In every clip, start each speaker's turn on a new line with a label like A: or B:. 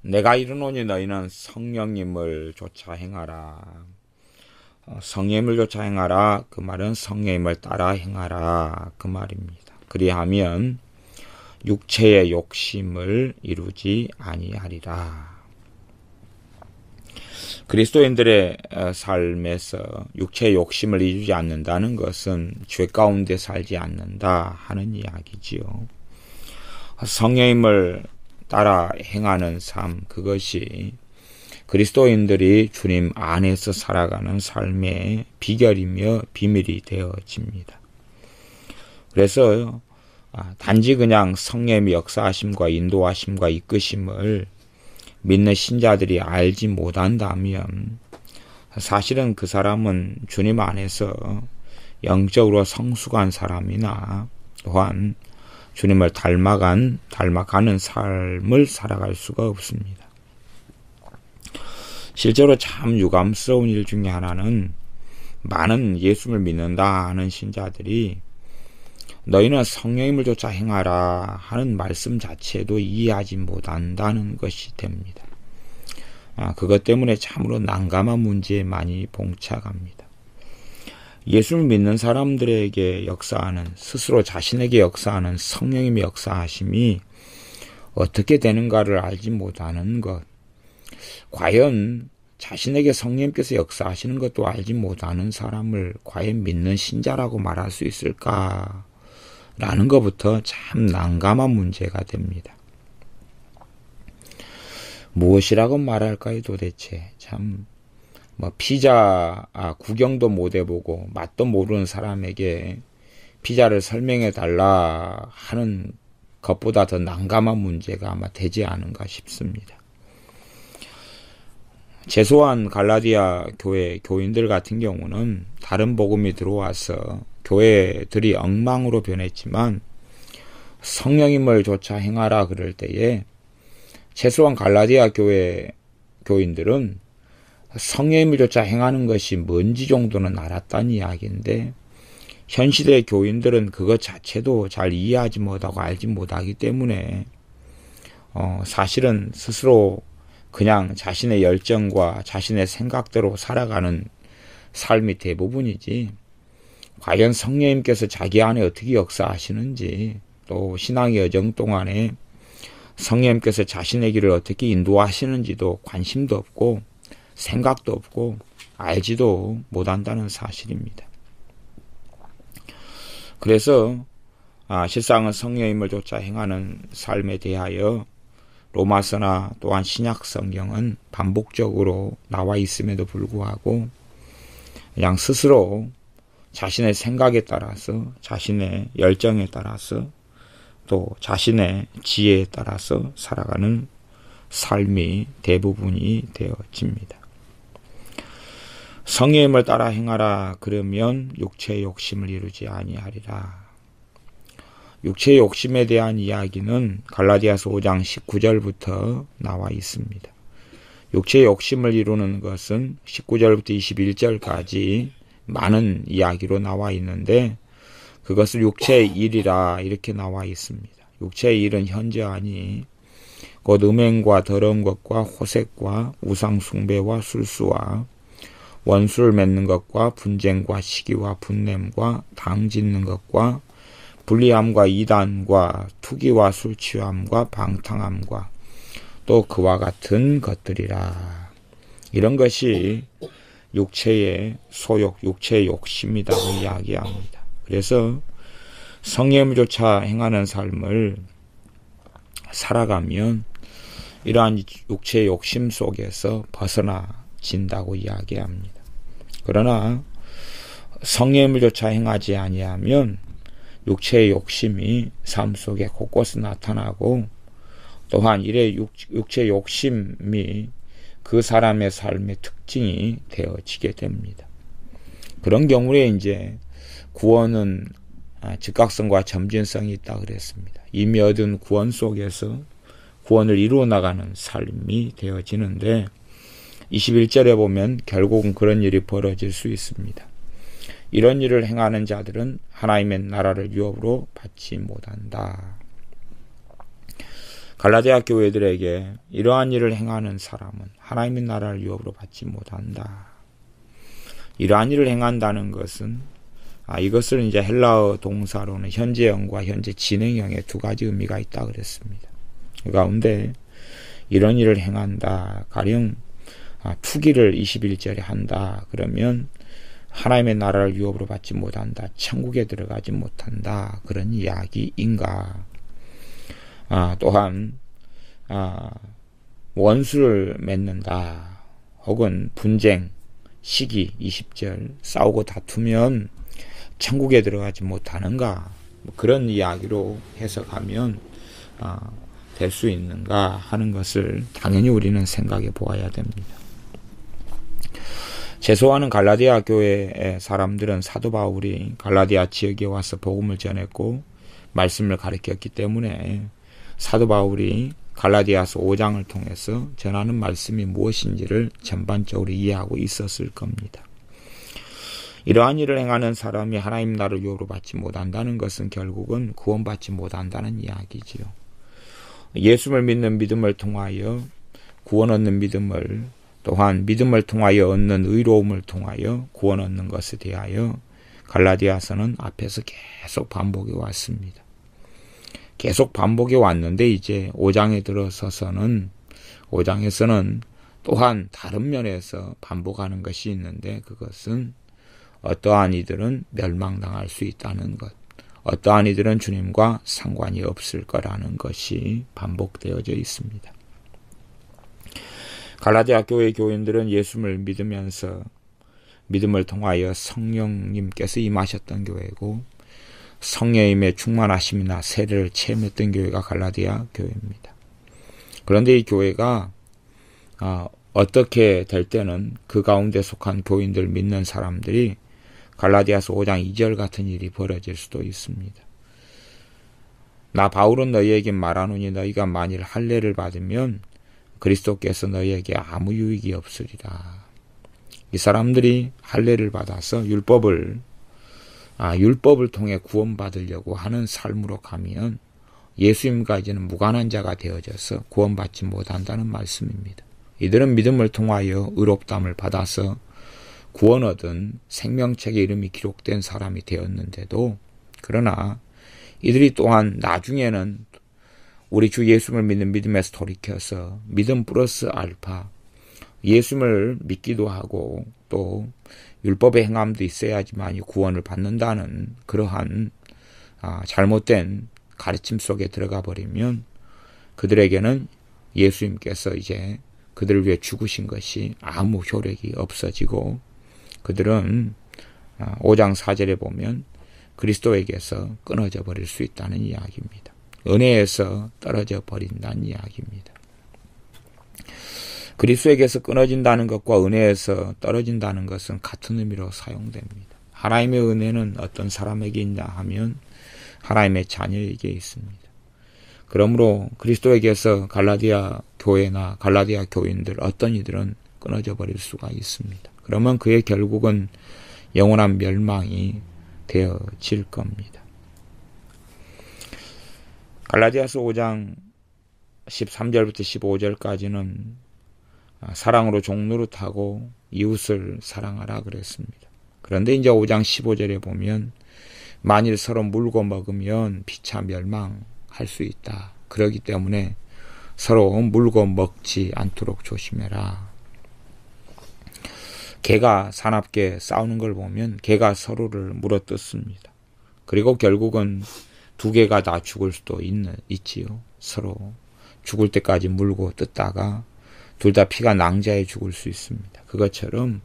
A: 내가 이르노니 너희는 성령님을 쫓아 행하라. 성령님을 쫓아 행하라. 그 말은 성령님을 따라 행하라. 그 말입니다. 그리하면 육체의 욕심을 이루지 아니하리라. 그리스도인들의 삶에서 육체의 욕심을 이루지 않는다는 것은 죄 가운데 살지 않는다 하는 이야기지요. 성령님을 따라 행하는 삶, 그것이 그리스도인들이 주님 안에서 살아가는 삶의 비결이며 비밀이 되어집니다. 그래서 단지 그냥 성령님의 역사하심과 인도하심과 이끄심을 믿는 신자들이 알지 못한다면 사실은 그 사람은 주님 안에서 영적으로 성숙한 사람이나 또한 주님을 닮아가는 삶을 살아갈 수가 없습니다. 실제로 참 유감스러운 일 중에 하나는 많은 예수를 믿는다 하는 신자들이 너희는 성령님을 쫓아 행하라 하는 말씀 자체도 이해하지 못한다는 것이 됩니다. 그것 때문에 참으로 난감한 문제에 많이 봉착합니다. 예수를 믿는 사람들에게 역사하는, 스스로 자신에게 역사하는 성령님의 역사하심이 어떻게 되는가를 알지 못하는 것, 과연 자신에게 성령님께서 역사하시는 것도 알지 못하는 사람을 과연 믿는 신자라고 말할 수 있을까? 라는 것부터 참 난감한 문제가 됩니다. 무엇이라고 말할까요 도대체? 참 피자 구경도 못 해보고 맛도 모르는 사람에게 피자를 설명해 달라 하는 것보다 더 난감한 문제가 아마 되지 않은가 싶습니다. 최소한 갈라디아 교회 교인들 같은 경우는 다른 복음이 들어와서 교회들이 엉망으로 변했지만 성령님을 쫓아 행하라 그럴 때에 최소한 갈라디아 교회 교인들은 성령님을 쫓아 행하는 것이 뭔지 정도는 알았다는 이야기인데 현 시대의 교인들은 그것 자체도 잘 이해하지 못하고 알지 못하기 때문에 사실은 스스로 그냥 자신의 열정과 자신의 생각대로 살아가는 삶이 대부분이지 과연 성령님께서 자기 안에 어떻게 역사하시는지 또 신앙의 여정 동안에 성령님께서 자신의 길을 어떻게 인도하시는지도 관심도 없고 생각도 없고 알지도 못한다는 사실입니다. 그래서 실상은 성령님을 쫓아 행하는 삶에 대하여 로마서나 또한 신약 성경은 반복적으로 나와 있음에도 불구하고 그냥 스스로 자신의 생각에 따라서 자신의 열정에 따라서 또 자신의 지혜에 따라서 살아가는 삶이 대부분이 되어집니다. 성령님을 따라 행하라 그러면 육체의 욕심을 이루지 아니하리라. 육체의 욕심에 대한 이야기는 갈라디아서 5장 19절부터 나와 있습니다. 육체의 욕심을 이루는 것은 19절부터 21절까지 많은 이야기로 나와 있는데 그것을 육체의 일이라 이렇게 나와 있습니다. 육체의 일은 현저하니 곧 음행과 더러운 것과 호색과 우상 숭배와 술수와 원수를 맺는 것과 분쟁과 시기와 분냄과 당 짓는 것과 불리함과 이단과 투기와 술 취함과 방탕함과 또 그와 같은 것들이라. 이런 것이 육체의 소욕, 육체의 욕심이라고 이야기합니다. 그래서 성령님을 쫓아 행하는 삶을 살아가면 이러한 육체의 욕심 속에서 벗어나진다고 이야기합니다. 그러나 성령님을 쫓아 행하지 아니하면 육체의 욕심이 삶 속에 곳곳에 나타나고 또한 이래 육체의 욕심이 그 사람의 삶의 특징이 되어지게 됩니다. 그런 경우에 이제 구원은 즉각성과 점진성이 있다 그랬습니다. 이미 얻은 구원 속에서 구원을 이루어 나가는 삶이 되어지는데 21절에 보면 결국은 그런 일이 벌어질 수 있습니다. 이런 일을 행하는 자들은 하나님의 나라를 유업으로 받지 못한다. 갈라디아 교회들에게 이러한 일을 행하는 사람은 하나님의 나라를 유업으로 받지 못한다. 이러한 일을 행한다는 것은 이것을 이제 헬라어 동사로는 현재형과 현재 진행형의 두 가지 의미가 있다 그랬습니다. 그 가운데 이런 일을 행한다. 가령 투기를 21절에 한다. 그러면 하나님의 나라를 유업으로 받지 못한다. 천국에 들어가지 못한다. 그런 이야기인가. 또한 원수를 맺는다. 혹은 분쟁, 시기 20절 싸우고 다투면 천국에 들어가지 못하는가. 그런 이야기로 해석하면 될 수 있는가 하는 것을 당연히 우리는 생각해 보아야 됩니다. 제소하는 갈라디아 교회의 사람들은 사도 바울이 갈라디아 지역에 와서 복음을 전했고 말씀을 가르쳤기 때문에 사도 바울이 갈라디아서 5장을 통해서 전하는 말씀이 무엇인지를 전반적으로 이해하고 있었을 겁니다. 이러한 일을 행하는 사람이 하나님 나라를 유업으로 받지 못한다는 것은 결국은 구원받지 못한다는 이야기지요. 예수를 믿는 믿음을 통하여 구원 얻는 믿음을, 또한 믿음을 통하여 얻는 의로움을 통하여 구원 얻는 것에 대하여 갈라디아서는 앞에서 계속 반복해 왔습니다. 계속 반복해 왔는데 이제 5장에 들어서서는 5장에서는 또한 다른 면에서 반복하는 것이 있는데 그것은 어떠한 이들은 멸망당할 수 있다는 것, 어떠한 이들은 주님과 상관이 없을 거라는 것이 반복되어져 있습니다. 갈라디아 교회 교인들은 예수를 믿으면서 믿음을 통하여 성령님께서 임하셨던 교회고 성령님의 충만하심이나 세례를 체험했던 교회가 갈라디아 교회입니다. 그런데 이 교회가 어떻게 될 때는 그 가운데 속한 교인들 믿는 사람들이 갈라디아서 5장 2절 같은 일이 벌어질 수도 있습니다. 나 바울은 너희에게 말하노니 너희가 만일 할례를 받으면 그리스도께서 너희에게 아무 유익이 없으리라. 이 사람들이 할례를 받아서 율법을 통해 구원받으려고 하는 삶으로 가면 예수님과 이제는 무관한 자가 되어져서 구원받지 못한다는 말씀입니다. 이들은 믿음을 통하여 의롭다함을 받아서 구원 얻은 생명책의 이름이 기록된 사람이 되었는데도 그러나 이들이 또한 나중에는 우리 주 예수를 믿는 믿음에서 돌이켜서 믿음 플러스 알파 예수를 믿기도 하고 또 율법의 행함도 있어야지만 구원을 받는다는 그러한 잘못된 가르침 속에 들어가 버리면 그들에게는 예수님께서 이제 그들을 위해 죽으신 것이 아무 효력이 없어지고 그들은 5장 4절에 보면 그리스도에게서 끊어져 버릴 수 있다는 이야기입니다. 은혜에서 떨어져 버린다는 이야기입니다. 그리스도에게서 끊어진다는 것과 은혜에서 떨어진다는 것은 같은 의미로 사용됩니다. 하나님의 은혜는 어떤 사람에게 있냐 하면 하나님의 자녀에게 있습니다. 그러므로 그리스도에게서 갈라디아 교회나 갈라디아 교인들 어떤 이들은 끊어져 버릴 수가 있습니다. 그러면 그의 결국은 영원한 멸망이 되어질 겁니다. 갈라디아서 5장 13절부터 15절까지는 사랑으로 종노릇하고 이웃을 사랑하라 그랬습니다. 그런데 이제 5장 15절에 보면 만일 서로 물고 먹으면 피차 멸망할 수 있다. 그렇기 때문에 서로 물고 먹지 않도록 조심해라. 개가 사납게 싸우는 걸 보면 개가 서로를 물어뜯습니다. 그리고 결국은 두 개가 다 죽을 수도 있지요. 서로 죽을 때까지 물고 뜯다가 둘 다 피가 낭자해 죽을 수 있습니다. 그것처럼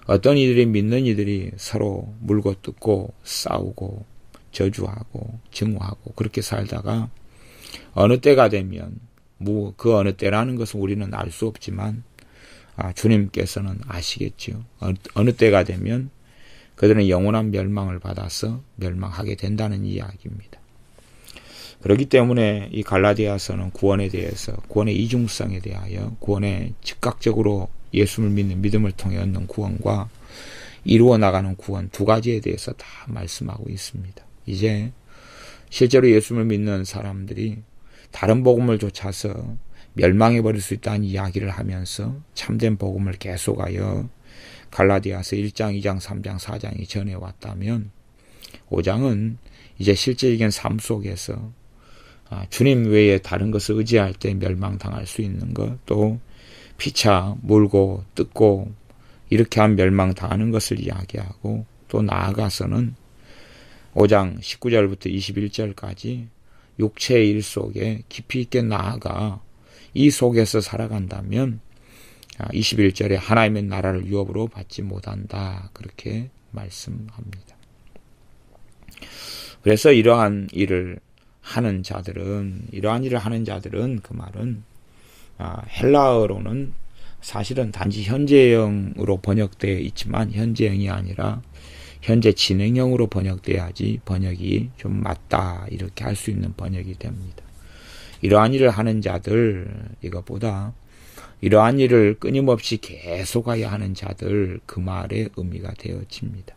A: 어떤 이들이 믿는 이들이 서로 물고 뜯고 싸우고 저주하고 증오하고 그렇게 살다가 어느 때가 되면 그 어느 때라는 것은 우리는 알 수 없지만 주님께서는 아시겠지요. 어느 때가 되면 그들은 영원한 멸망을 받아서 멸망하게 된다는 이야기입니다. 그렇기 때문에 이 갈라디아서는 구원에 대해서 구원의 이중성에 대하여 구원의 즉각적으로 예수를 믿는 믿음을 통해 얻는 구원과 이루어 나가는 구원 두 가지에 대해서 다 말씀하고 있습니다. 이제 실제로 예수를 믿는 사람들이 다른 복음을 좇아서 멸망해버릴 수 있다는 이야기를 하면서 참된 복음을 계속하여 갈라디아서 1장, 2장, 3장, 4장이 전해왔다면 5장은 이제 실제적인 삶 속에서 주님 외에 다른 것을 의지할 때 멸망당할 수 있는 것, 또 피차 물고 뜯고 이렇게 한 멸망당하는 것을 이야기하고, 또 나아가서는 5장 19절부터 21절까지 육체의 일 속에 깊이 있게 나아가 이 속에서 살아간다면 21절에 하나님의 나라를 유업으로 받지 못한다, 그렇게 말씀합니다. 그래서 이러한 일을 하는 자들은 그 말은 헬라어로는 사실은 단지 현재형으로 번역되어 있지만 현재형이 아니라 현재 진행형으로 번역돼야지 번역이 좀 맞다, 이렇게 할 수 있는 번역이 됩니다. 이러한 일을 하는 자들, 이것보다 이러한 일을 끊임없이 계속하여 하는 자들, 그 말의 의미가 되어집니다.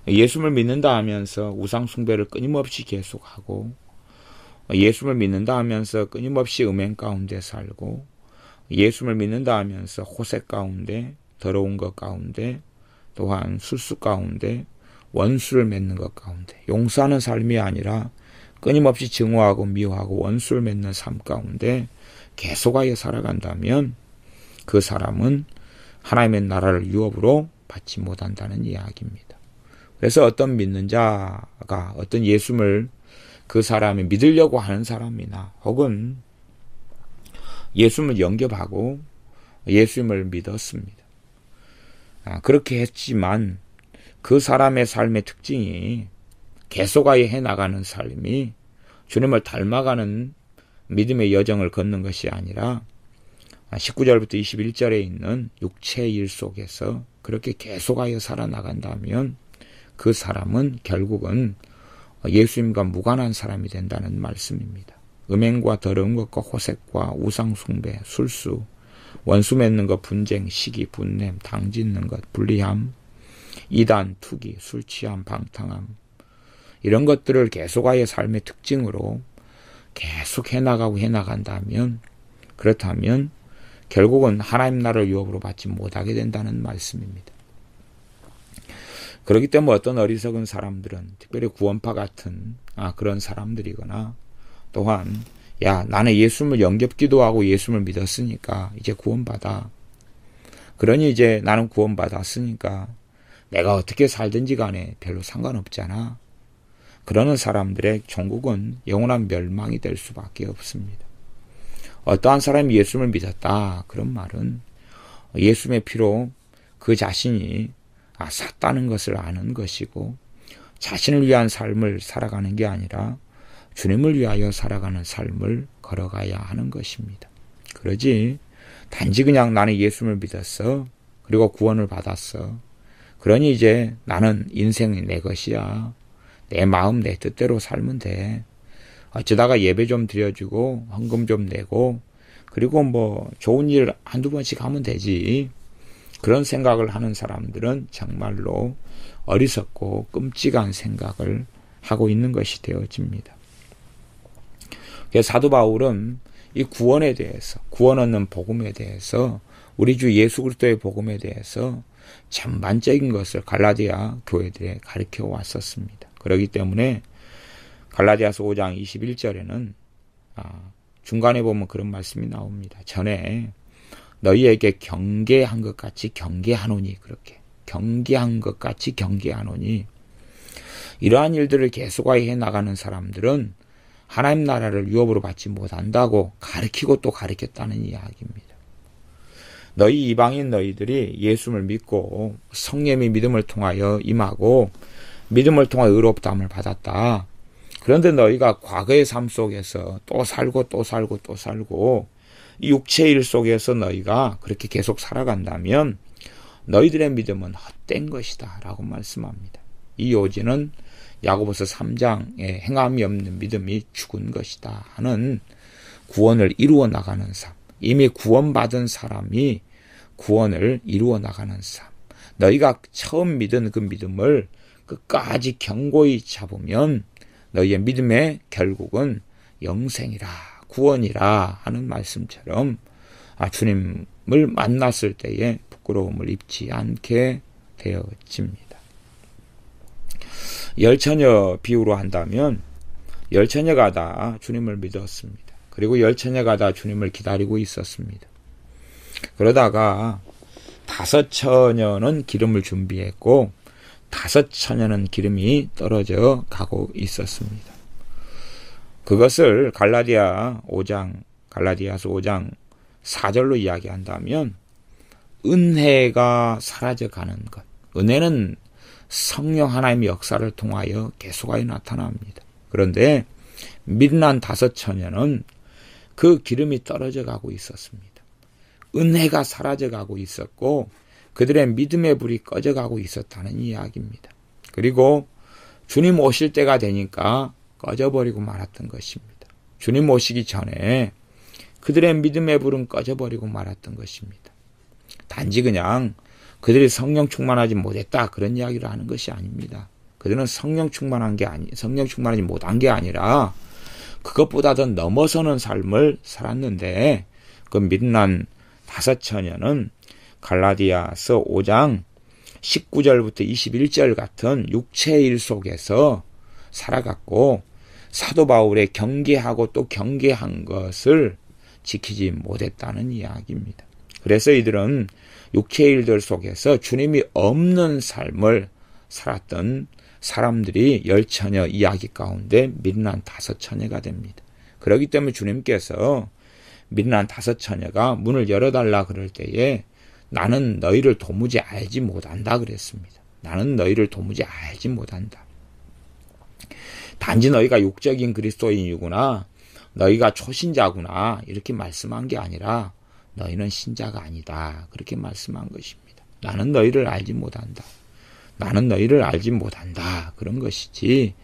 A: 예수를 믿는다 하면서 우상 숭배를 끊임없이 계속하고, 예수를 믿는다 하면서 끊임없이 음행 가운데 살고, 예수를 믿는다 하면서 호색 가운데, 더러운 것 가운데, 또한 술수 가운데, 원수를 맺는 것 가운데, 용서하는 삶이 아니라 끊임없이 증오하고 미워하고 원수를 맺는 삶 가운데 계속하여 살아간다면 그 사람은 하나님의 나라를 유업으로 받지 못한다는 이야기입니다. 그래서 어떤 믿는 자가 어떤 예수를 그 사람이 믿으려고 하는 사람이나 혹은 예수를 영접하고 예수님을 믿었습니다. 그렇게 했지만 그 사람의 삶의 특징이 계속하여 해나가는 삶이 주님을 닮아가는 믿음의 여정을 걷는 것이 아니라 19절부터 21절에 있는 육체의 일 속에서 그렇게 계속하여 살아나간다면 그 사람은 결국은 예수님과 무관한 사람이 된다는 말씀입니다. 음행과 더러운 것과 호색과 우상숭배, 술수, 원수 맺는 것, 분쟁, 시기, 분냄, 당짓는 것, 불리함, 이단, 투기, 술취함, 방탕함, 이런 것들을 계속하여 삶의 특징으로 계속 해나간다면, 그렇다면 결국은 하나님 나라를 유업으로 받지 못하게 된다는 말씀입니다. 그렇기 때문에 어떤 어리석은 사람들은, 특별히 구원파 같은 그런 사람들이거나, 또한 나는 예수님을 영접기도하고 예수님을 믿었으니까 이제 구원받아. 그러니 이제 나는 구원받았으니까 내가 어떻게 살든지 간에 별로 상관없잖아. 그러는 사람들의 종국은 영원한 멸망이 될 수밖에 없습니다. 어떠한 사람이 예수님을 믿었다, 그런 말은 예수님의 피로 그 자신이 샀다는 것을 아는 것이고, 자신을 위한 삶을 살아가는 게 아니라 주님을 위하여 살아가는 삶을 걸어가야 하는 것입니다. 그러지 단지 그냥 나는 예수님을 믿었어, 그리고 구원을 받았어, 그러니 이제 나는 인생이 내 것이야, 내 마음 내 뜻대로 살면 돼, 어쩌다가 예배 좀 드려주고 헌금 좀 내고 그리고 뭐 좋은 일 한두 번씩 하면 되지, 그런 생각을 하는 사람들은 정말로 어리석고 끔찍한 생각을 하고 있는 것이 되어집니다. 그래서 사도 바울은 이 구원에 대해서, 구원 얻는 복음에 대해서, 우리 주 예수 그리스도의 복음에 대해서 전반적인 것을 갈라디아 교회들에 가르쳐 왔었습니다. 그렇기 때문에 갈라디아서 5장 21절에는 중간에 보면 그런 말씀이 나옵니다. 전에 너희에게 경계한 것 같이 경계하노니, 그렇게 경계한 것 같이 경계하노니, 이러한 일들을 계속하여 해나가는 사람들은 하나님 나라를 유업으로 받지 못한다고 가르치고 또 가르쳤다는 이야기입니다. 너희 이방인 너희들이 예수를 믿고 성령의 믿음을 통하여 임하고 믿음을 통하여 의롭다함을 받았다. 그런데 너희가 과거의 삶 속에서 또 살고 또 살고 또 살고 이 육체의 일 속에서 너희가 그렇게 계속 살아간다면 너희들의 믿음은 헛된 것이다 라고 말씀합니다. 이 요지는 야고보서 3장에 행함이 없는 믿음이 죽은 것이다 하는 구원을 이루어 나가는 삶, 이미 구원받은 사람이 구원을 이루어 나가는 삶, 너희가 처음 믿은 그 믿음을 끝까지 견고히 잡으면 너희의 믿음의 결국은 영생이라, 구원이라 하는 말씀처럼 주님을 만났을 때에 부끄러움을 입지 않게 되어집니다. 열처녀 비유로 한다면 열처녀가 다 주님을 믿었습니다. 그리고 열처녀가 다 주님을 기다리고 있었습니다. 그러다가 5처녀는 기름을 준비했고 5처녀는 기름이 떨어져 가고 있었습니다. 그것을 갈라디아서 5장 4절로 이야기한다면 은혜가 사라져가는 것. 은혜는 성령 하나님의 역사를 통하여 계속하여 나타납니다. 그런데 미련한 5처녀는 그 기름이 떨어져 가고 있었습니다. 은혜가 사라져 가고 있었고 그들의 믿음의 불이 꺼져 가고 있었다는 이야기입니다. 그리고 주님 오실 때가 되니까 꺼져버리고 말았던 것입니다. 주님 오시기 전에 그들의 믿음의 불은 꺼져버리고 말았던 것입니다. 단지 그냥 그들이 성령 충만하지 못했다 그런 이야기를 하는 것이 아닙니다. 그들은 성령 충만하지 못한 게 아니라 그것보다 더 넘어서는 삶을 살았는데 그 미련한 5처녀는 갈라디아서 5장 19절부터 21절 같은 육체의 일 속에서 살아갔고 사도 바울의 경계하고 또 경계한 것을 지키지 못했다는 이야기입니다. 그래서 이들은 육체의 일들 속에서 주님이 없는 삶을 살았던 사람들이 열처녀 이야기 가운데 미련한 5처녀가 됩니다. 그렇기 때문에 주님께서 미련한 5처녀가 문을 열어달라 그럴 때에 나는 너희를 도무지 알지 못한다 그랬습니다. 나는 너희를 도무지 알지 못한다. 단지 너희가 육적인 그리스도인이구나, 너희가 초신자구나 이렇게 말씀한 게 아니라 너희는 신자가 아니다 그렇게 말씀한 것입니다. 나는 너희를 알지 못한다. 나는 너희를 알지 못한다 그런 것이지,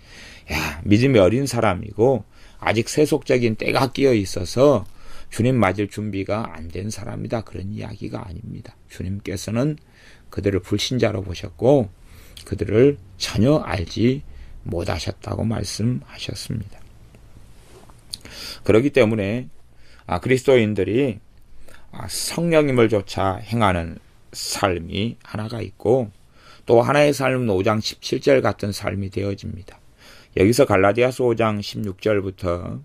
A: 믿음이 어린 사람이고 아직 세속적인 때가 끼어 있어서 주님 맞을 준비가 안 된 사람이다 그런 이야기가 아닙니다. 주님께서는 그들을 불신자로 보셨고 그들을 전혀 알지 못하셨다고 말씀하셨습니다. 그렇기 때문에 그리스도인들이 성령님을 조차 행하는 삶이 하나가 있고 또 하나의 삶은 5장 17절 같은 삶이 되어집니다. 여기서 갈라디아서 5장 16절부터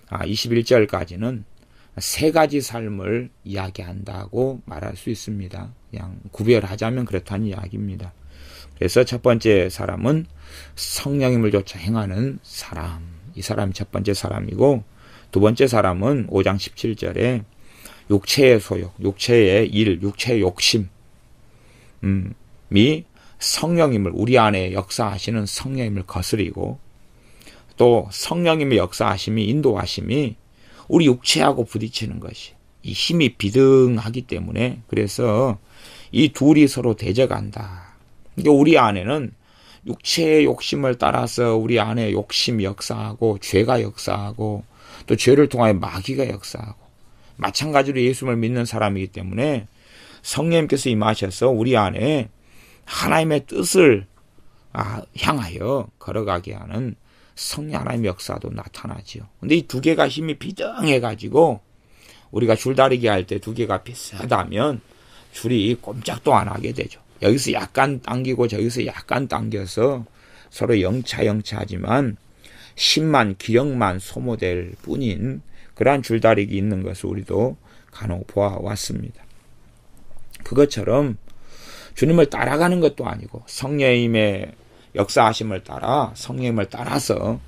A: 21절까지는 3가지 삶을 이야기한다고 말할 수 있습니다. 그냥 구별하자면 그렇다는 이야기입니다. 그래서 첫 번째 사람은 성령님을 조차 행하는 사람, 이 사람이 첫 번째 사람이고, 두 번째 사람은 5장 17절에 육체의 소욕, 육체의 일, 육체의 욕심이 성령님을, 우리 안에 역사하시는 성령님을 거스리고 또 성령님의 역사하심이, 인도하심이 우리 육체하고 부딪히는 것이, 이 힘이 비등하기 때문에 그래서 이 둘이 서로 대적한다. 그러니까 우리 안에는 육체의 욕심을 따라서 우리 안에 욕심이 역사하고 죄가 역사하고 또 죄를 통하여 마귀가 역사하고, 마찬가지로 예수님을 믿는 사람이기 때문에 성령님께서 임하셔서 우리 안에 하나님의 뜻을 향하여 걸어가게 하는 성령 하나님의 역사도 나타나지요. 근데 이 두 개가 힘이 비등해가지고 우리가 줄다리기 할 때 두 개가 비슷하다면 줄이 꼼짝도 안 하게 되죠. 여기서 약간 당기고 저기서 약간 당겨서 서로 영차하지만 힘만, 기력만 소모될 뿐인 그러한 줄다리기 있는 것을 우리도 간혹 보아왔습니다. 그것처럼 주님을 따라가는 것도 아니고 성령님의 역사하심을 따라, 성령님을 따라서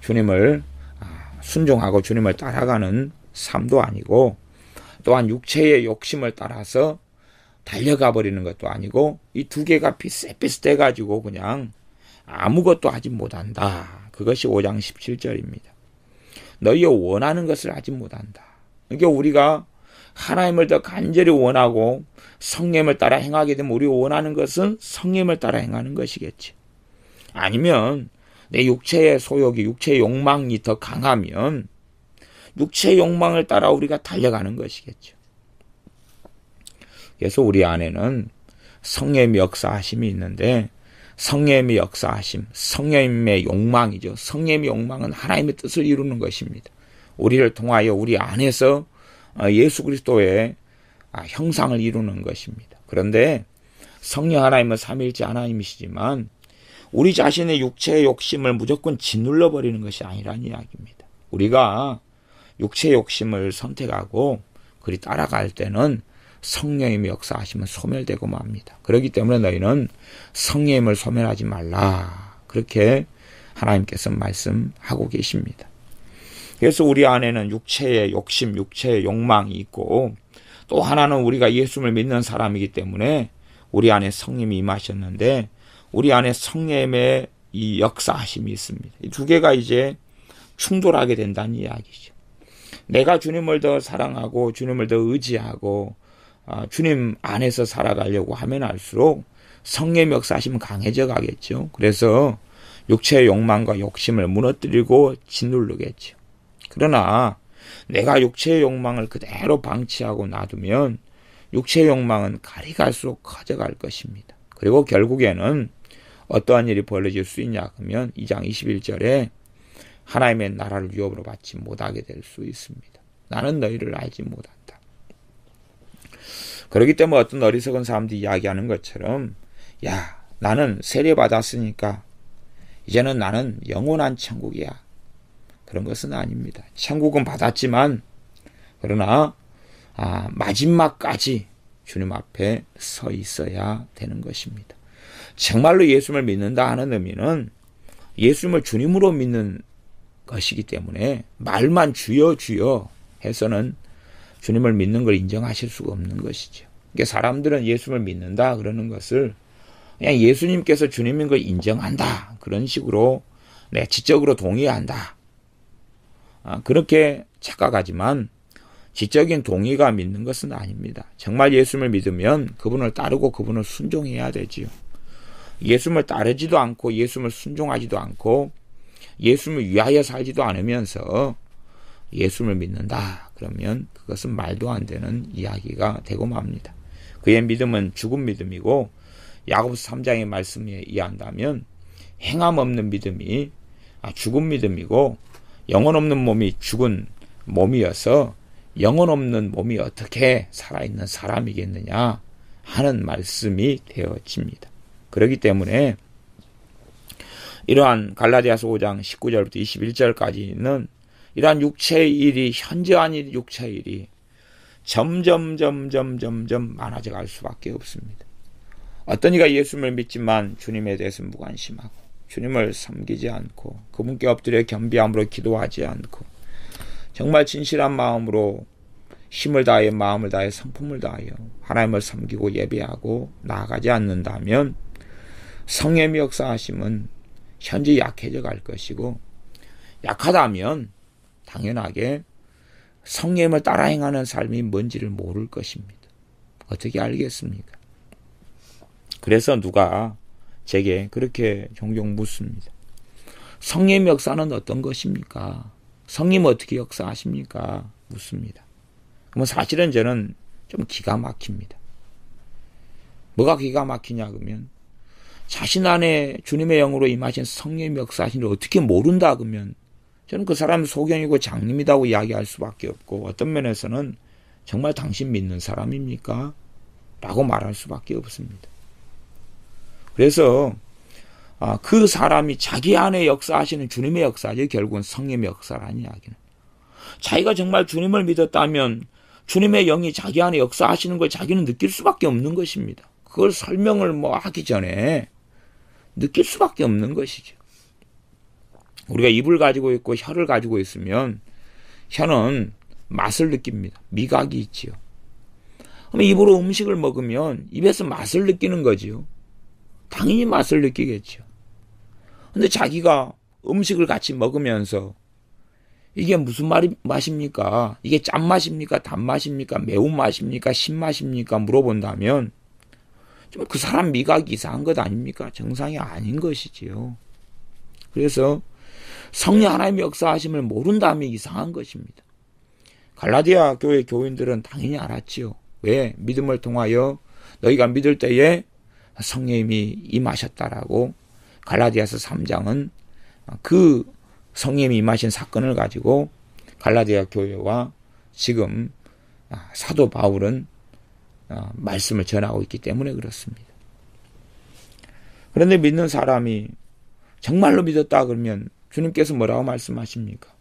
A: 주님을 순종하고 주님을 따라가는 삶도 아니고, 또한 육체의 욕심을 따라서 달려가 버리는 것도 아니고, 이 두 개가 비슷비슷해 가지고 그냥 아무것도 하지 못한다. 그것이 5장 17절입니다. 너희가 원하는 것을 하지 못한다. 그러니까 우리가 하나님을 더 간절히 원하고 성령님을 따라 행하게 되면 우리가 원하는 것은 성령님을 따라 행하는 것이겠지. 아니면 내 육체의 소욕이, 육체의 욕망이 더 강하면 육체의 욕망을 따라 우리가 달려가는 것이겠죠. 그래서 우리 안에는 성령의 역사하심이 있는데 성령님의 역사하심, 성령님의 욕망이죠. 성령님의 욕망은 하나님의 뜻을 이루는 것입니다. 우리를 통하여 우리 안에서 예수 그리스도의 형상을 이루는 것입니다. 그런데 성령 하나님은 삼위일체 하나님이시지만 우리 자신의 육체의 욕심을 무조건 짓눌러 버리는 것이 아니라는 이야기입니다. 우리가 육체의 욕심을 선택하고 그리 따라갈 때는 성령님의 역사하시면 소멸되고 맙니다. 그렇기 때문에 너희는 성령님을 소멸하지 말라. 그렇게 하나님께서 말씀하고 계십니다. 그래서 우리 안에는 육체의 욕심, 육체의 욕망이 있고 또 하나는 우리가 예수를 믿는 사람이기 때문에 우리 안에 성령님이 임하셨는데 우리 안에 성령님의 이 역사하심이 있습니다. 이 두 개가 이제 충돌하게 된다는 이야기죠. 내가 주님을 더 사랑하고 주님을 더 의지하고 주님 안에서 살아가려고 하면 할수록 성령의 역사하심은 강해져 가겠죠. 그래서 육체의 욕망과 욕심을 무너뜨리고 짓누르겠죠. 그러나 내가 육체의 욕망을 그대로 방치하고 놔두면 육체의 욕망은 갈이 갈수록 커져갈 것입니다. 그리고 결국에는 어떠한 일이 벌어질 수 있냐 하면 2장 21절에 하나님의 나라를 유업으로 받지 못하게 될 수 있습니다. 나는 너희를 알지 못한다. 그렇기 때문에 어떤 어리석은 사람들이 이야기하는 것처럼 야, 나는 세례받았으니까 이제는 나는 영원한 천국이야. 그런 것은 아닙니다. 천국은 받았지만 그러나 마지막까지 주님 앞에 서 있어야 되는 것입니다. 정말로 예수님을 믿는다 하는 의미는 예수님을 주님으로 믿는 것이기 때문에 말만 주여 주여 해서는 주님을 믿는 걸 인정하실 수가 없는 것이죠. 그러니까 사람들은 예수님을 믿는다 그러는 것을 그냥 예수님께서 주님인 걸 인정한다 그런 식으로 지적으로 동의한다 그렇게 착각하지만 지적인 동의가 믿는 것은 아닙니다. 정말 예수님을 믿으면 그분을 따르고 그분을 순종해야 되지요. 예수님을 따르지도 않고 예수님을 순종하지도 않고 예수님을 위하여 살지도 않으면서 예수님을 믿는다. 그러면 그것은 말도 안 되는 이야기가 되고 맙니다. 그의 믿음은 죽은 믿음이고 야고보서 3장의 말씀에 의한다면 행함 없는 믿음이 죽은 믿음이고 영혼 없는 몸이 죽은 몸이어서 영혼 없는 몸이 어떻게 살아있는 사람이겠느냐 하는 말씀이 되어집니다. 그렇기 때문에 이러한 갈라디아서 5장 19절부터 21절까지는 이러한 육체의 일이 현저한 육체의 일이 점점 많아져 갈 수밖에 없습니다. 어떤 이가 예수님을 믿지만 주님에 대해서 무관심하고 주님을 섬기지 않고 그분께 엎드려 겸비함으로 기도하지 않고 정말 진실한 마음으로 힘을 다하여 마음을 다하여 성품을 다하여 하나님을 섬기고 예배하고 나아가지 않는다면 성령의 역사하심은 현재 약해져 갈 것이고 약하다면 당연하게 성령을 따라 행하는 삶이 뭔지를 모를 것입니다. 어떻게 알겠습니까? 그래서 누가 제게 그렇게 종종 묻습니다. 성령의 역사는 어떤 것입니까? 성령은 어떻게 역사하십니까? 묻습니다. 그러면 사실은 저는 좀 기가 막힙니다. 뭐가 기가 막히냐 그러면 자신 안에 주님의 영으로 임하신 성령의 역사하시는 걸 어떻게 모른다 그러면 저는 그 사람이 소경이고 장님이라고 이야기할 수밖에 없고 어떤 면에서는 정말 당신 믿는 사람입니까? 라고 말할 수밖에 없습니다. 그래서 그 사람이 자기 안에 역사하시는 주님의 역사죠. 결국은 성령의 역사라는 이야기는. 자기가 정말 주님을 믿었다면 주님의 영이 자기 안에 역사하시는 걸 자기는 느낄 수밖에 없는 것입니다. 그걸 설명을 하기 전에 느낄 수밖에 없는 것이죠. 우리가 입을 가지고 있고 혀를 가지고 있으면 혀는 맛을 느낍니다. 미각이 있지요. 그럼 입으로 음식을 먹으면 입에서 맛을 느끼는 거지요. 당연히 맛을 느끼겠죠. 근데 자기가 음식을 같이 먹으면서 이게 무슨 맛입니까? 이게 짠맛입니까? 단맛입니까? 매운맛입니까? 신맛입니까? 물어본다면 좀 그 사람 미각이 이상한 것 아닙니까? 정상이 아닌 것이지요. 그래서 성령 하나님의 역사하심을 모른다면 이상한 것입니다. 갈라디아 교회 교인들은 당연히 알았지요. 왜? 믿음을 통하여 너희가 믿을 때에 성령님이 임하셨다라고 갈라디아서 3장은 그 성령님이 임하신 사건을 가지고 갈라디아 교회와 지금 사도 바울은 말씀을 전하고 있기 때문에 그렇습니다. 그런데 믿는 사람이 정말로 믿었다 그러면 주님께서 뭐라고 말씀하십니까?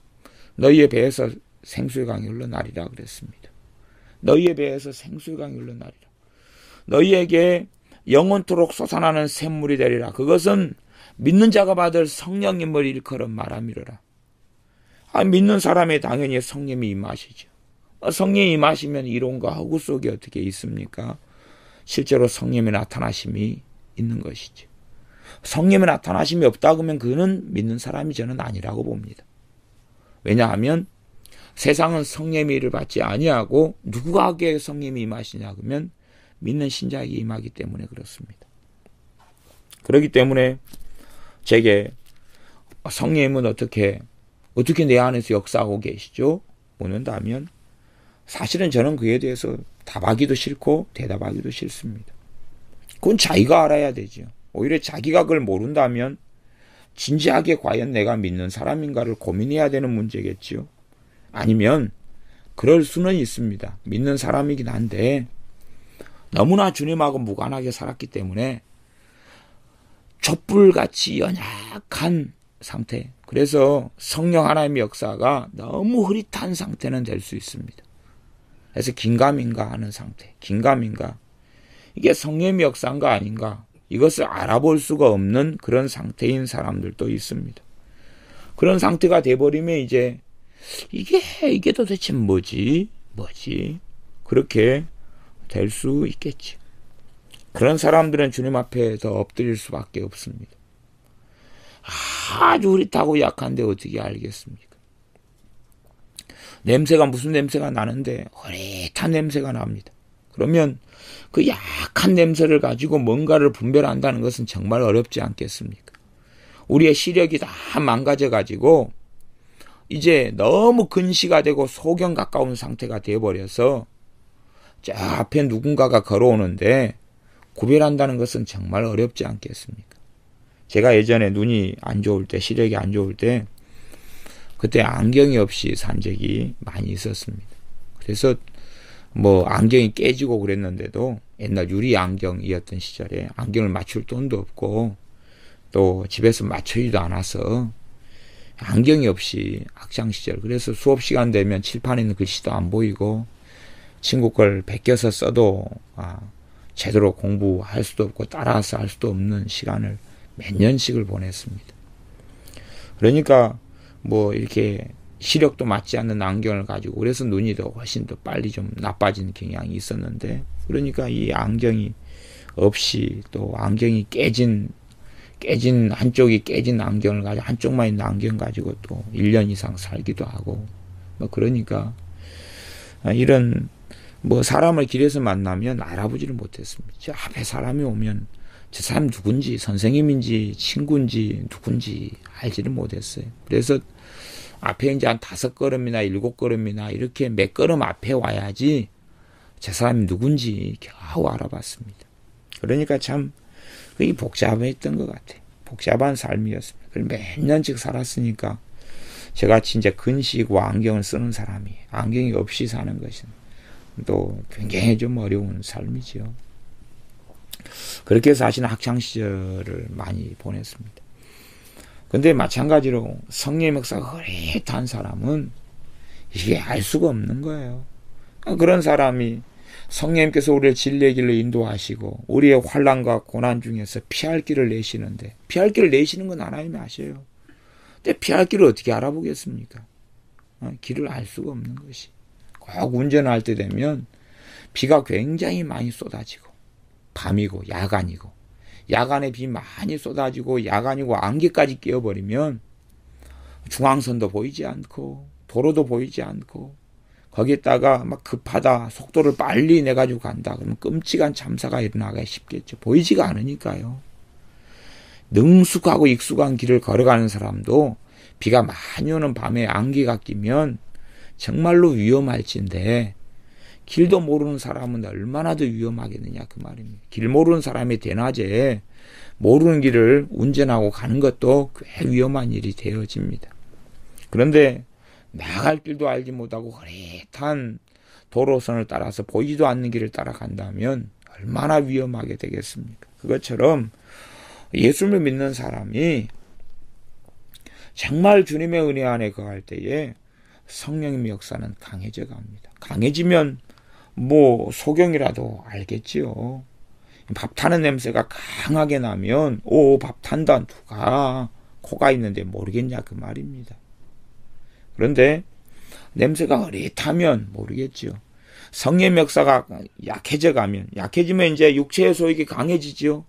A: 너희의 배에서 생수의 강이 흘러나리라 그랬습니다. 너희의 배에서 생수의 강이 흘러나리라. 너희에게 영원토록 솟아나는 샘물이 되리라. 그것은 믿는 자가 받을 성령님을 일컬은 말함이로라. 믿는 사람이 당연히 성령이 임하시죠. 성령이 임하시면 이론과 허구 속에 어떻게 있습니까? 실제로 성령의 나타나심이 있는 것이죠. 성령의 나타나심이 없다 그러면 그는 믿는 사람이 저는 아니라고 봅니다. 왜냐하면 세상은 성령의 일을 받지 아니하고 누구에게 성령이 임하시냐 그러면 믿는 신자에게 임하기 때문에 그렇습니다. 그렇기 때문에 제게 성령님은 어떻게 내 안에서 역사하고 계시죠? 묻는다면 사실은 저는 그에 대해서 답하기도 싫고 대답하기도 싫습니다. 그건 자기가 알아야 되죠. 오히려 자기가 그걸 모른다면 진지하게 과연 내가 믿는 사람인가를 고민해야 되는 문제겠지요. 아니면 그럴 수는 있습니다. 믿는 사람이긴 한데 너무나 주님하고 무관하게 살았기 때문에 촛불같이 연약한 상태, 그래서 성령 하나님의 역사가 너무 흐릿한 상태는 될 수 있습니다. 그래서 긴가민가 하는 상태, 긴가민가, 이게 성령의 역사인가 아닌가, 이것을 알아볼 수가 없는 그런 상태인 사람들도 있습니다. 그런 상태가 돼버리면 이제 이게 도대체 뭐지? 그렇게 될 수 있겠지. 그런 사람들은 주님 앞에 더 엎드릴 수밖에 없습니다. 아주 흐릿하고 약한데 어떻게 알겠습니까? 냄새가 무슨 냄새가 나는데 흐릿한 냄새가 납니다. 그러면 그 약한 냄새를 가지고 뭔가를 분별한다는 것은 정말 어렵지 않겠습니까? 우리의 시력이 다 망가져가지고 이제 너무 근시가 되고 소경 가까운 상태가 되어버려서 저 앞에 누군가가 걸어오는데 구별한다는 것은 정말 어렵지 않겠습니까? 제가 예전에 눈이 안 좋을 때, 시력이 안 좋을 때 그때 안경이 없이 산 적이 많이 있었습니다. 그래서 안경이 깨지고 그랬는데도 옛날 유리 안경이었던 시절에 안경을 맞출 돈도 없고 또 집에서 맞추지도 않아서 안경이 없이 학창시절, 그래서 수업 시간 되면 칠판에 있는 글씨도 안 보이고 친구 걸 베껴서 써도 제대로 공부할 수도 없고 따라서 할 수도 없는 시간을 몇 년씩을 보냈습니다. 그러니까 이렇게 시력도 맞지 않는 안경을 가지고, 그래서 눈이 더 훨씬 더 빨리 좀 나빠지는 경향이 있었는데, 그러니까 이 안경이 없이 또 안경이 깨진 한쪽이 깨진 안경을 가지고 한쪽만 있는 안경 가지고 또 1년 이상 살기도 하고 그러니까 이런 사람을 길에서 만나면 알아보지를 못했습니다. 저 앞에 사람이 오면 저 사람 누군지, 선생님인지 친구인지 누군지 알지를 못했어요. 그래서 앞에 이제 한 5걸음이나 7걸음이나 이렇게 몇 걸음 앞에 와야지 저 사람이 누군지 겨우 알아봤습니다. 그러니까 참 그게 복잡했던 것 같아요. 복잡한 삶이었습니다. 몇 년씩 살았으니까 제가 진짜 근시고 안경을 쓰는 사람이 안경이 없이 사는 것은 또 굉장히 좀 어려운 삶이죠. 그렇게 사실 학창시절을 많이 보냈습니다. 근데 마찬가지로 성령의 역사가 흐릿한 사람은 이게 알 수가 없는 거예요. 그런 사람이 성령님께서 우리를 진리의 길로 인도하시고 우리의 환난과 고난 중에서 피할 길을 내시는데, 피할 길을 내시는 건 하나님이 아셔요. 근데 피할 길을 어떻게 알아보겠습니까? 길을 알 수가 없는 것이. 꼭 운전할 때 되면 비가 굉장히 많이 쏟아지고, 밤이고 야간이고, 야간에 비 많이 쏟아지고 야간이고 안개까지 끼어버리면 중앙선도 보이지 않고 도로도 보이지 않고, 거기에다가 막 급하다, 속도를 빨리 내가지고 간다 그러면 끔찍한 참사가 일어나기가 쉽겠죠. 보이지가 않으니까요. 능숙하고 익숙한 길을 걸어가는 사람도 비가 많이 오는 밤에 안개가 끼면 정말로 위험할진데, 길도 모르는 사람은 얼마나 더 위험하겠느냐 그 말입니다. 길 모르는 사람이 대낮에 모르는 길을 운전하고 가는 것도 꽤 위험한 일이 되어집니다. 그런데 나갈 길도 알지 못하고 흐릿한 도로선을 따라서 보이지도 않는 길을 따라간다면 얼마나 위험하게 되겠습니까? 그것처럼 예수를 믿는 사람이 정말 주님의 은혜 안에 거할 때에 성령님의 역사는 강해져 갑니다. 강해지면 뭐 소경이라도 알겠지요. 밥 타는 냄새가 강하게 나면 밥 탄다, 누가 코가 있는데 모르겠냐 그 말입니다. 그런데 냄새가 흐릿하면 모르겠지요. 성령의 역사가 약해지면 이제 육체의 소욕이 강해지지요.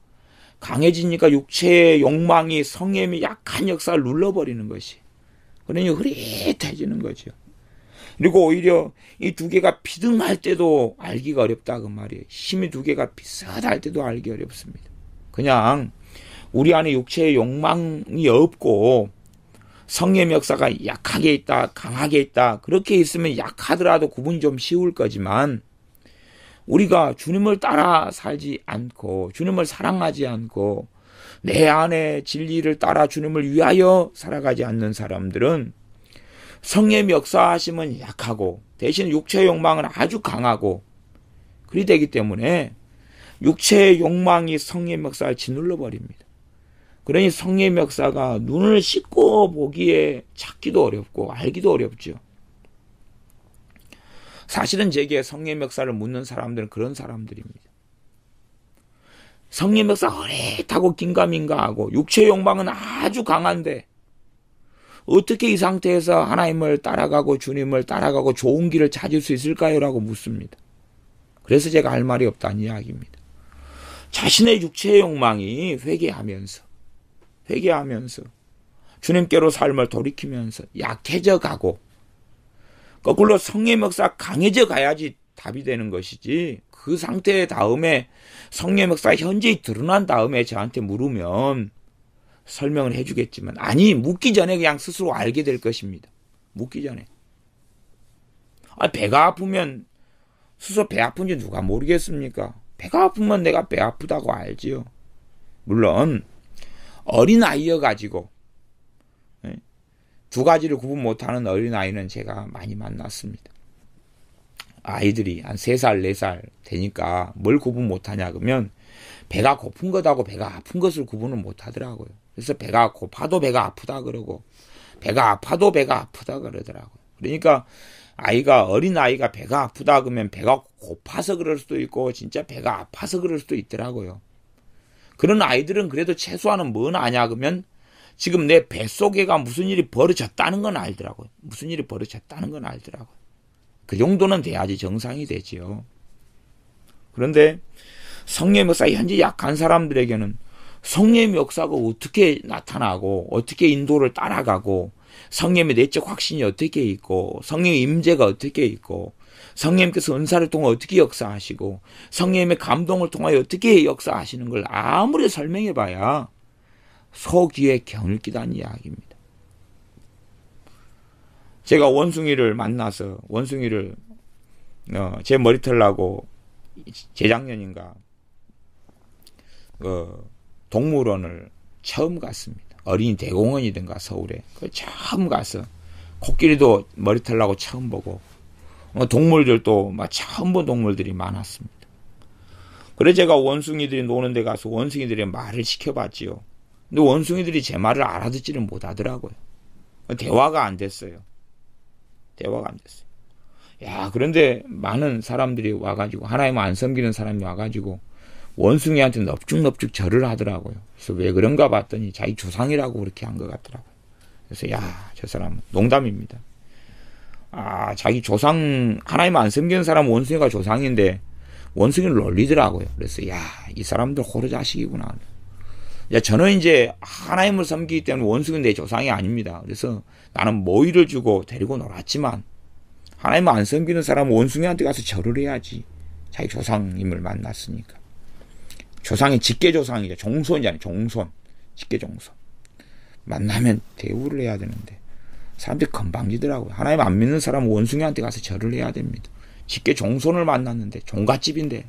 A: 강해지니까 육체의 욕망이 성령의 약한 역사를 눌러버리는 것이. 그러니 흐릿해지는 거죠. 그리고 오히려 이 두 개가 비등할 때도 알기가 어렵다 그 말이에요. 힘이 두 개가 비슷할 때도 알기 어렵습니다. 그냥 우리 안에 육체의 욕망이 없고 성령의 역사가 약하게 있다, 강하게 있다, 그렇게 있으면 약하더라도 구분이 좀 쉬울 거지만 우리가 주님을 따라 살지 않고 주님을 사랑하지 않고 내 안에 진리를 따라 주님을 위하여 살아가지 않는 사람들은 성령의 역사하심은 약하고 대신 육체의 욕망은 아주 강하고 그리 되기 때문에 육체의 욕망이 성령의 역사를 짓눌러 버립니다. 그러니 성령의 역사가 눈을 씻고 보기에 찾기도 어렵고 알기도 어렵죠. 사실은 제게 성령의 역사를 묻는 사람들은 그런 사람들입니다. 성령의 역사 흐릿하고 긴가민가하고 육체의 욕망은 아주 강한데 어떻게 이 상태에서 하나님을 따라가고 주님을 따라가고 좋은 길을 찾을 수 있을까요? 라고 묻습니다. 그래서 제가 할 말이 없다는 이야기입니다. 자신의 육체의 욕망이 회개하면서 주님께로 삶을 돌이키면서 약해져 가고 거꾸로 성령의 역사 강해져 가야지 답이 되는 것이지 그 상태 다음에 성령의 역사 현재히 드러난 다음에 저한테 물으면 설명을 해주겠지만 아니 묻기 전에 그냥 스스로 알게 될 것입니다. 묻기 전에. 배가 아프면 스스로 배 아픈지 누가 모르겠습니까? 배가 아프면 내가 배 아프다고 알지요. 물론 어린아이여 가지고 두 가지를 구분 못하는 어린아이는 제가 많이 만났습니다. 아이들이 한 3살, 4살 되니까 뭘 구분 못하냐 그러면 배가 고픈 것하고 배가 아픈 것을 구분을 못하더라고요. 그래서 배가 고파도 배가 아프다 그러고 배가 아파도 배가 아프다 그러더라고요. 그러니까 어린아이가 배가 아프다 그러면 배가 고파서 그럴 수도 있고 진짜 배가 아파서 그럴 수도 있더라고요. 그런 아이들은 그래도 최소한은 뭘 아냐 그러면 지금 내 뱃속에가 무슨 일이 벌어졌다는 건 알더라고요. 무슨 일이 벌어졌다는 건 알더라고요. 그 정도는 돼야지 정상이 되지요. 그런데 성령의 역사 현재 약한 사람들에게는 성령의 역사가 어떻게 나타나고 어떻게 인도를 따라가고 성령의 내적 확신이 어떻게 있고 성령의 임재가 어떻게 있고 성령님께서 은사를 통해 어떻게 역사하시고 성령님의 감동을 통하여 어떻게 역사하시는 걸 아무리 설명해봐야 속이에 경을 끼다는 이야기입니다. 제가 원숭이를 만나서 원숭이를 제 머리털라고 재작년인가 동물원을 처음 갔습니다. 어린이 대공원이든가 서울에 처음 가서 코끼리도 머리털라고 처음 보고 동물들도 처음 본 동물들이 많았습니다. 그래서 제가 원숭이들이 노는 데 가서 원숭이들의 말을 시켜봤지요. 근데 원숭이들이 제 말을 알아듣지를 못하더라고요. 대화가 안 됐어요. 그런데 많은 사람들이 와가지고 하나님 안 섬기는 사람이 와가지고 원숭이한테 넙죽넙죽 절을 하더라고요. 그래서 왜 그런가 봤더니 자기 조상이라고 그렇게 한 것 같더라고요. 그래서 저 사람 농담입니다. 자기 조상 하나님 안 섬기는 사람은 원숭이가 조상인데 원숭이를 놀리더라고요. 그래서 이 사람들 호러 자식이구나. 저는 이제 하나님을 섬기기 때문에 원숭이는 내 조상이 아닙니다. 그래서 나는 모이를 주고 데리고 놀았지만 하나님을 안 섬기는 사람은 원숭이한테 가서 절을 해야지. 자기 조상님을 만났으니까. 조상이 직계조상이죠. 종손이잖아요. 종손. 직계종손. 만나면 대우를 해야 되는데 사람들이 건방지더라고요. 하나님 안 믿는 사람은 원숭이한테 가서 절을 해야 됩니다. 직계 종손을 만났는데, 종갓집인데.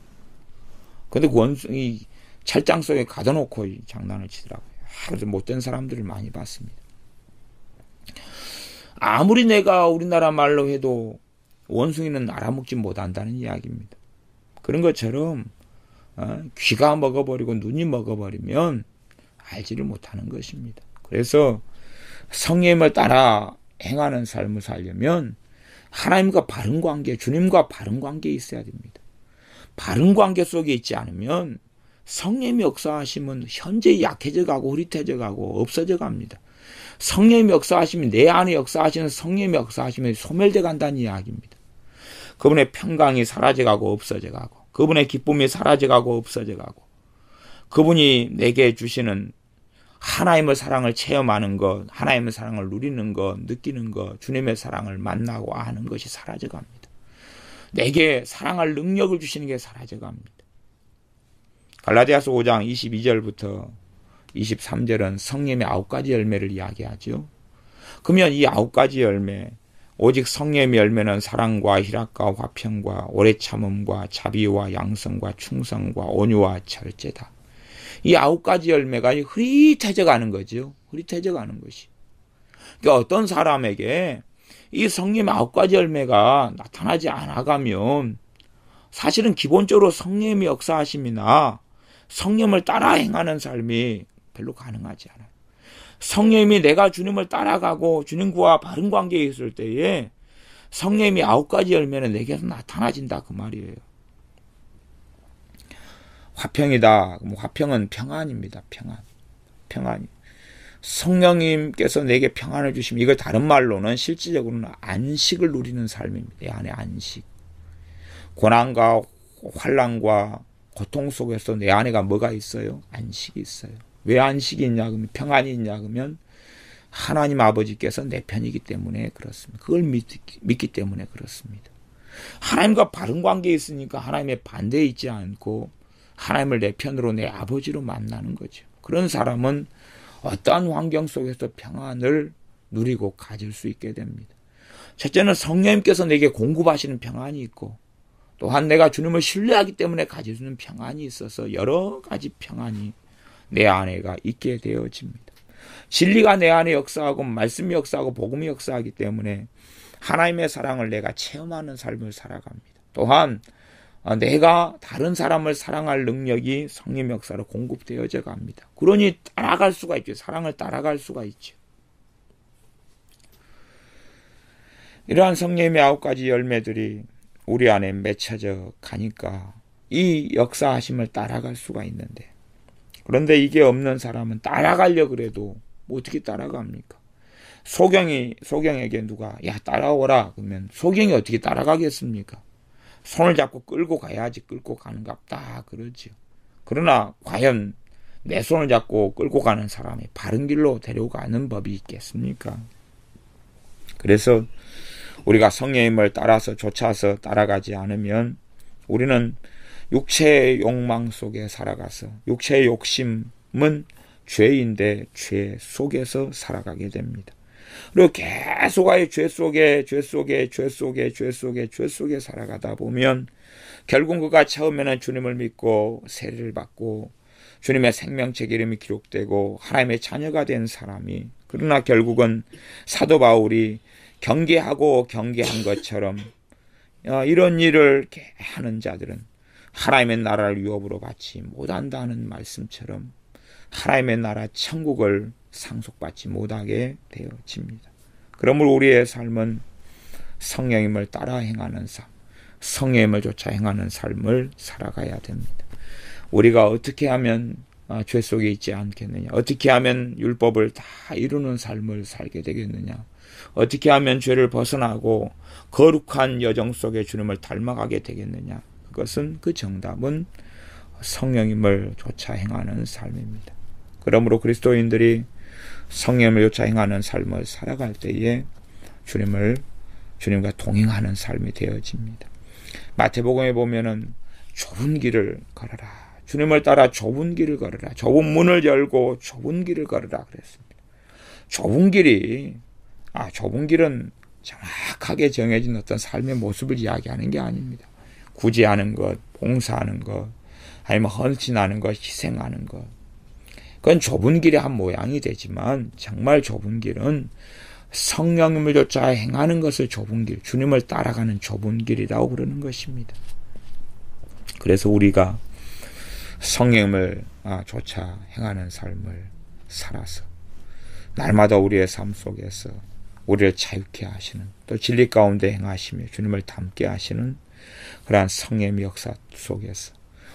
A: 근데 그 원숭이 찰장 속에 가둬놓고 장난을 치더라고요. 그래서 못된 사람들을 많이 봤습니다. 아무리 내가 우리나라 말로 해도 원숭이는 알아먹지 못한다는 이야기입니다. 그런 것처럼 귀가 먹어버리고 눈이 먹어버리면 알지를 못하는 것입니다. 그래서 성령님을 따라 행하는 삶을 살려면 하나님과 바른 관계, 주님과 바른 관계에 있어야 됩니다. 바른 관계 속에 있지 않으면 성령님이 역사하시면 현재 약해져 가고 흐릿해져 가고 없어져 갑니다. 성령님이 역사하시면 내 안에 역사하시는 성령님이 역사하시면 소멸돼 간다는 이야기입니다. 그분의 평강이 사라져 가고 없어져 가고 그분의 기쁨이 사라져 가고 없어져 가고 그분이 내게 주시는 하나님의 사랑을 체험하는 것, 하나님의 사랑을 누리는 것, 느끼는 것, 주님의 사랑을 만나고 아는 것이 사라져 갑니다. 내게 사랑할 능력을 주시는 게 사라져 갑니다. 갈라디아서 5장 22절부터 23절은 성령의 9가지 열매를 이야기하죠. 그러면 이 9가지 열매, 오직 성령의 열매는 사랑과 희락과 화평과 오래 참음과 자비와 양성과 충성과 온유와 절제다. 이 9가지 열매가 흐릿해져 가는 거죠. 흐릿해져 가는 것이. 그러니까 어떤 사람에게 이 성령의 9가지 열매가 나타나지 않아가면 사실은 기본적으로 성령의 역사하심이나 성령을 따라 행하는 삶이 별로 가능하지 않아요. 성령님이 내가 주님을 따라가고 주님과 바른 관계에 있을 때에 성령님이 9가지 열매는 내게서 나타나진다 그 말이에요. 화평이다. 화평은 평안입니다. 평안이. 성령님께서 내게 평안을 주시면 이걸 다른 말로는 실질적으로는 안식을 누리는 삶입니다. 내 안에 안식. 고난과 환난과 고통 속에서 내 안에가 뭐가 있어요? 안식이 있어요. 왜 안식이 있냐 그러면 평안이 있냐 그러면 하나님 아버지께서 내 편이기 때문에 그렇습니다. 그걸 믿기 때문에 그렇습니다. 하나님과 바른 관계에 있으니까 하나님의 반대에 있지 않고 하나님을 내 편으로 내 아버지로 만나는 거죠. 그런 사람은 어떠한 환경 속에서 평안을 누리고 가질 수 있게 됩니다. 첫째는 성령님께서 내게 공급하시는 평안이 있고 또한 내가 주님을 신뢰하기 때문에 가질 수 있는 평안이 있어서 여러 가지 평안이 내 안에가 있게 되어집니다. 진리가 내 안에 역사하고 말씀이 역사하고 복음이 역사하기 때문에 하나님의 사랑을 내가 체험하는 삶을 살아갑니다. 또한 내가 다른 사람을 사랑할 능력이 성령 역사로 공급되어져 갑니다. 그러니 따라갈 수가 있죠. 사랑을 따라갈 수가 있죠. 이러한 성령의 9가지 열매들이 우리 안에 맺혀져 가니까 이 역사하심을 따라갈 수가 있는데 그런데 이게 없는 사람은 따라가려고 그래도 어떻게 따라갑니까? 소경에게 누가 야 따라오라 그러면 소경이 어떻게 따라가겠습니까? 손을 잡고 끌고 가야지 끌고 가는갑다 그러죠. 그러나 과연 내 손을 잡고 끌고 가는 사람이 바른 길로 데려가는 법이 있겠습니까? 그래서 우리가 성령님을 따라서 쫓아서 따라가지 않으면 우리는 육체의 욕망 속에 살아가서 육체의 욕심은 죄인데 죄 속에서 살아가게 됩니다. 그리고 계속 아예 죄 속에 살아가다 보면 결국 그가 처음에는 주님을 믿고 세례를 받고 주님의 생명책 이름이 기록되고 하나님의 자녀가 된 사람이 그러나 결국은 사도 바울이 경계한 것처럼 이런 일을 하는 자들은 하나님의 나라를 유업으로 받지 못한다는 말씀처럼 하나님의 나라 천국을 상속받지 못하게 되어집니다. 그러므로 우리의 삶은 성령님을 따라 행하는 삶, 성령님을 쫓아 행하는 삶을 살아가야 됩니다. 우리가 어떻게 하면 죄 속에 있지 않겠느냐? 어떻게 하면 율법을 다 이루는 삶을 살게 되겠느냐? 어떻게 하면 죄를 벗어나고 거룩한 여정 속에 주님을 닮아가게 되겠느냐? 그 정답은 성령님을 쫓아 행하는 삶입니다. 그러므로 그리스도인들이 성령님을 쫓아 행하는 삶을 살아갈 때에 주님과 동행하는 삶이 되어집니다. 마태복음에 보면은 좁은 길을 걸어라. 주님을 따라 좁은 길을 걸어라. 좁은 문을 열고 좁은 길을 걸어라 그랬습니다. 좁은 길은 정확하게 정해진 어떤 삶의 모습을 이야기하는 게 아닙니다. 구제하는 것, 봉사하는 것, 아니면 헌신하는 것, 희생하는 것. 그건 좁은 길의 한 모양이 되지만 정말 좁은 길은 성령님을 쫓아 행하는 것을 좁은 길, 주님을 따라가는 좁은 길이라고 그러는 것입니다. 그래서 우리가 성령님을 쫓아 행하는 삶을 살아서 날마다 우리의 삶 속에서 우리를 자유케 하시는, 또 진리 가운데 행하시며 주님을 닮게 하시는 그러한 성령의 역사 속에서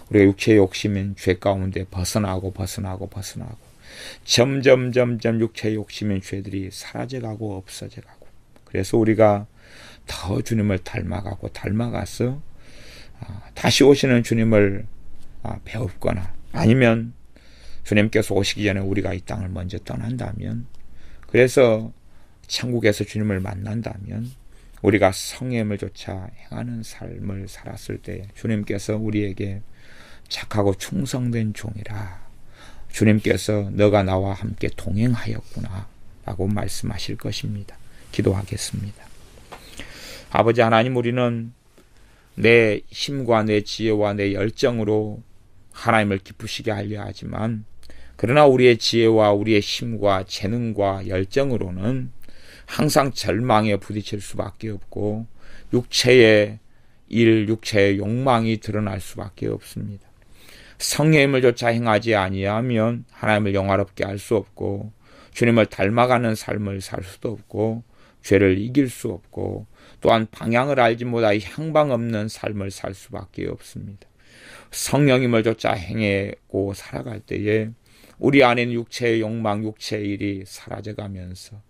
A: 우리가 육체의 욕심인 죄 가운데 벗어나고 점점 육체의 욕심인 죄들이 사라져가고 없어져가고, 그래서 우리가 더 주님을 닮아가서 다시 오시는 주님을 배웁거나 아니면 주님께서 오시기 전에 우리가 이 땅을 먼저 떠난다면, 그래서 천국에서 주님을 만난다면 우리가 성령을 쫓아 행하는 삶을 살았을 때 주님께서 우리에게 착하고 충성된 종이라, 주님께서 너가 나와 함께 동행하였구나 라고 말씀하실 것입니다. 기도하겠습니다. 아버지 하나님, 우리는 내 힘과 내 지혜와 내 열정으로 하나님을 기쁘시게 하려 하지만, 그러나 우리의 지혜와 우리의 힘과 재능과 열정으로는 항상 절망에 부딪힐 수밖에 없고 육체의 일, 육체의 욕망이 드러날 수밖에 없습니다. 성령님을 쫓아 행하지 아니하면 하나님을 영화롭게 할 수 없고 주님을 닮아가는 삶을 살 수도 없고 죄를 이길 수 없고 또한 방향을 알지 못하여 향방 없는 삶을 살 수밖에 없습니다. 성령님을 쫓아 행하고 살아갈 때에 우리 안에는 육체의 욕망, 육체의 일이 사라져가면서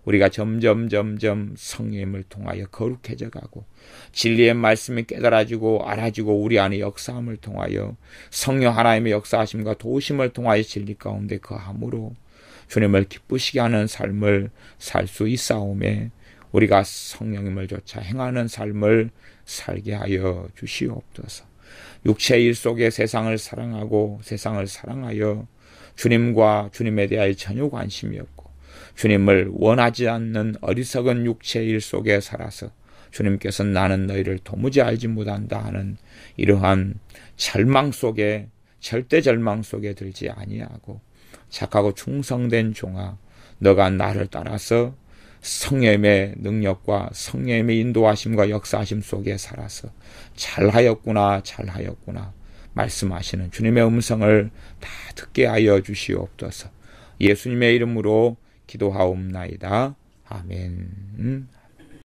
A: 우리가 점점 성령님을 통하여 거룩해져 가고 진리의 말씀이 깨달아지고 알아지고 우리 안에 역사함을 통하여 성령 하나님의 역사하심과 도우심을 통하여 진리 가운데 거함으로 주님을 기쁘시게 하는 삶을 살 수 있사오매 우리가 성령님을 쫓아 행하는 삶을 살게 하여 주시옵소서. 육체의 일 속에 세상을 사랑하고 세상을 사랑하여 주님과 주님에 대하여 전혀 관심이 없고 주님을 원하지 않는 어리석은 육체의 일 속에 살아서 주님께서 나는 너희를 도무지 알지 못한다 하는 이러한 절망 속에, 절대 절망 속에 들지 아니하고 착하고 충성된 종아, 너가 나를 따라서 성령의 능력과 성령의 인도하심과 역사하심 속에 살아서 잘하였구나 말씀하시는 주님의 음성을 다 듣게 하여 주시옵소서. 예수님의 이름으로 기도하옵나이다. 아멘.